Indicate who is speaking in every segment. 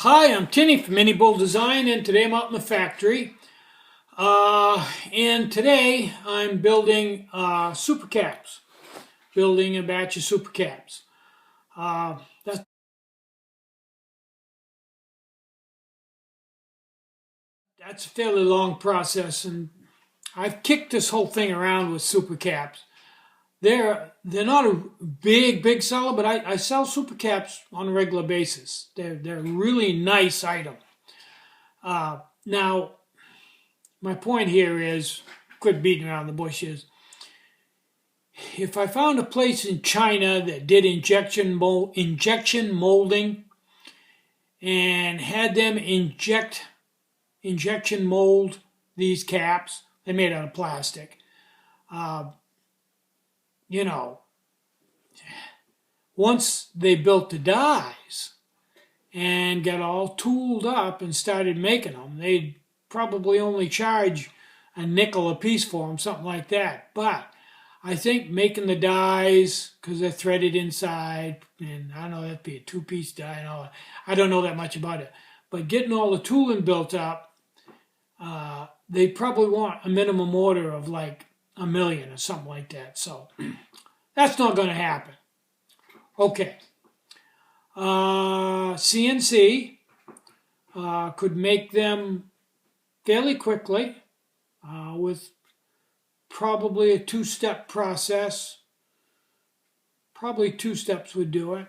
Speaker 1: Hi, I'm Tinny from Mini Bull Design, and today I'm out in the factory. And today I'm building super caps, building a batch of super caps. Uh, that's, that's a fairly long process, and I've kicked this whole thing around with super caps. They're not a big seller, but I sell super caps on a regular basis. They're a really nice item. Now, my point here is, quit beating around the bush, is if I found a place in China that did injection molding and had them injection mold these caps, they're made out of plastic. Uh, you know, once they built the dies and got all tooled up and started making them, they'd probably only charge a nickel a piece for them, something like that. But I think making the dies, because they're threaded inside, and I don't know, that'd be a two-piece die. I don't know that much about it. But getting all the tooling built up, they probably want a minimum order of like $1 million or something like that. So that's not going to happen. Okay. CNC could make them fairly quickly with probably a two-step process. Probably 2 steps would do it,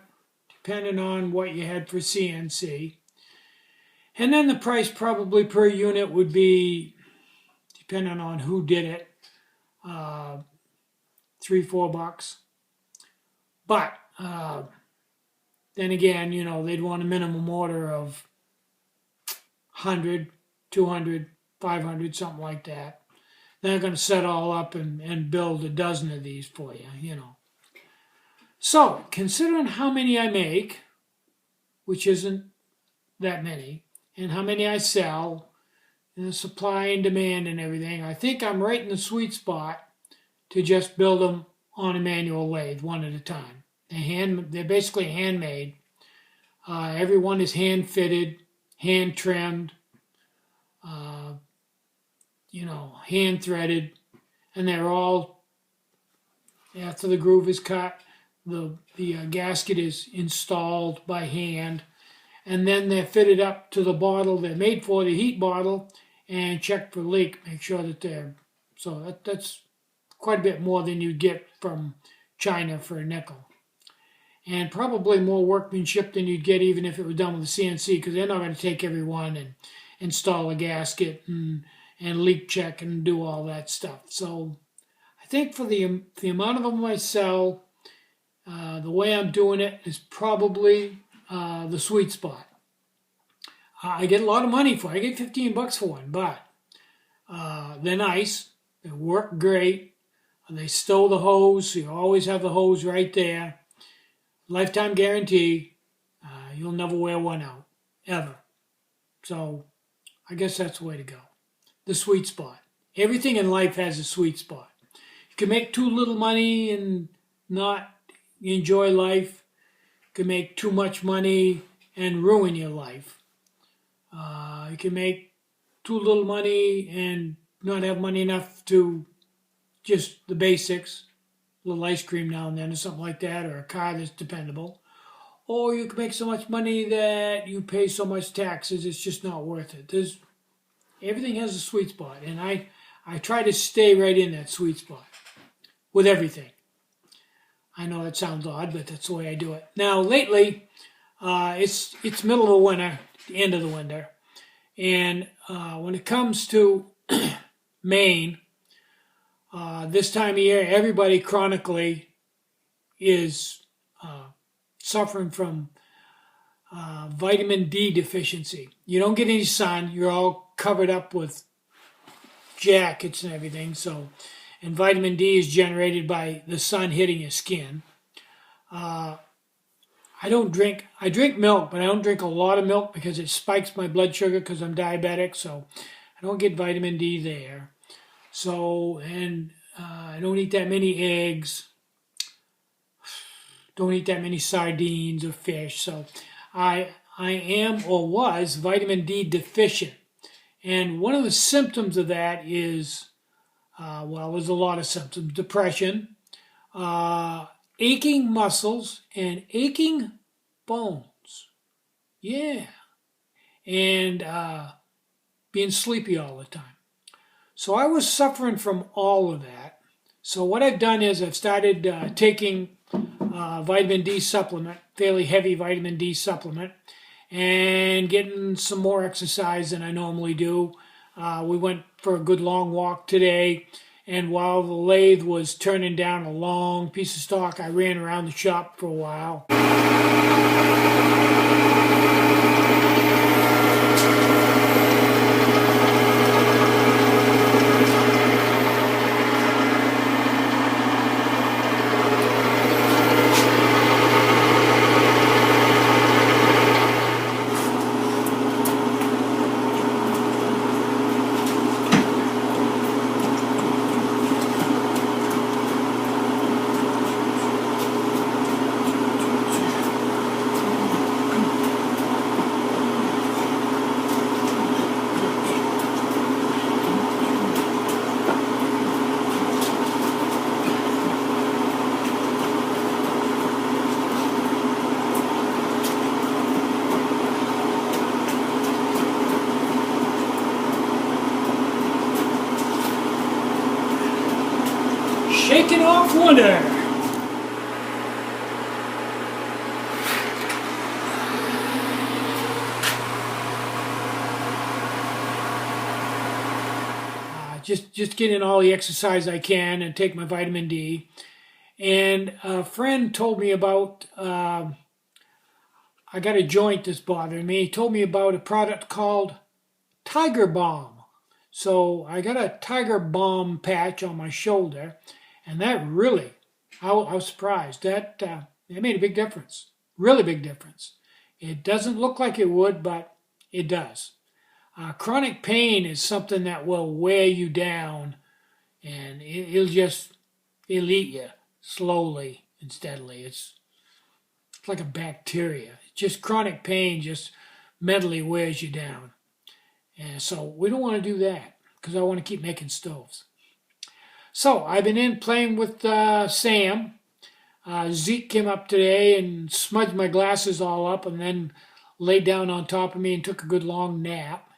Speaker 1: depending on what you had for CNC. And then the price probably per unit would be, depending on who did it, $3-4. But then again, they'd want a minimum order of 100, 200, 500, something like that. They're going to set all up and build a dozen of these for you. So, considering how many I make, which isn't that many, and how many I sell, and the supply and demand and everything, I think I'm right in the sweet spot to just build them on a manual lathe one at a time. They're basically handmade. Every one is hand fitted, hand trimmed, hand threaded, and they're all, after the groove is cut, the gasket is installed by hand, and then they're fitted up to the bottle they're made for, the heat bottle, and check for leak. Make sure that that's quite a bit more than you'd get from China for a nickel, and probably more workmanship than you'd get even if it was done with a CNC, because they're not going to take every one and install a gasket and leak check and do all that stuff. So I think for the amount of them I sell, the way I'm doing it is probably the sweet spot. I get a lot of money for it. I get $15 for one, but they're nice. They work great. They stow the hose, so you always have the hose right there. Lifetime guarantee. You'll never wear one out, ever. So I guess that's the way to go. The sweet spot. Everything in life has a sweet spot. You can make too little money and not enjoy life. You can make too much money and ruin your life. You can make too little money and not have money enough to just the basics, a little ice cream now and then or something like that, or a car that's dependable. Or you can make so much money that you pay so much taxes it's just not worth it. Everything has a sweet spot, and I try to stay right in that sweet spot with everything. I know that sounds odd, but that's the way I do it. Now, lately, it's middle of the winter, the end of the winter, and when it comes to Maine, this time of year, everybody chronically is suffering from vitamin D deficiency. You don't get any sun. You're all covered up with jackets and everything. And vitamin D is generated by the sun hitting your skin. I drink milk, but I don't drink a lot of milk because it spikes my blood sugar because I'm diabetic. So I don't get vitamin D there. I don't eat that many eggs. Don't eat that many sardines or fish. So I'm I am or was vitamin D deficient. And one of the symptoms of that is, well, there's a lot of symptoms. Depression, aching muscles, and aching bones. Yeah. And being sleepy all the time. So I was suffering from all of that. So what I've done is I've started taking vitamin D supplement, fairly heavy vitamin D supplement, and getting some more exercise than I normally do. We went for a good long walk today, and while the lathe was turning down a long piece of stock, I ran around the shop for a while. Shaking off winter. Just get in all the exercise I can and take my vitamin D. And a friend told me about, I got a joint that's bothering me. He told me about a product called Tiger Balm. So I got a Tiger Balm patch on my shoulder, and that really, I was surprised. That it made a big difference, really big difference. It doesn't look like it would, but it does. Chronic pain is something that will wear you down, and it'll eat you slowly and steadily. It's like a bacteria. Just chronic pain just mentally wears you down. And so we don't want to do that because I want to keep making stoves. So I've been in playing with Sam. Zeke came up today and smudged my glasses all up and then laid down on top of me and took a good long nap.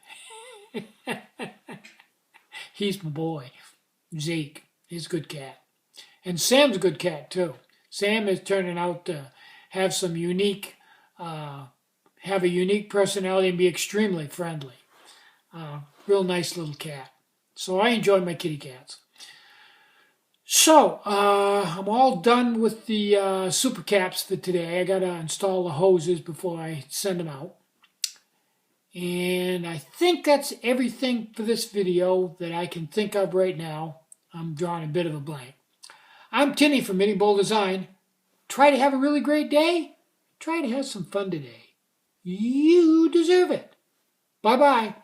Speaker 1: He's my boy, Zeke. He's a good cat. And Sam's a good cat too. Sam is turning out to have some unique, have a unique personality and be extremely friendly. Real nice little cat. So I enjoy my kitty cats. So I'm all done with the super caps for today. I got to install the hoses before I send them out. And I think that's everything for this video that I can think of right now. I'm drawing a bit of a blank. I'm Tinny from Mini Bull Design. Try to have a really great day. Try to have some fun today. You deserve it. Bye-bye.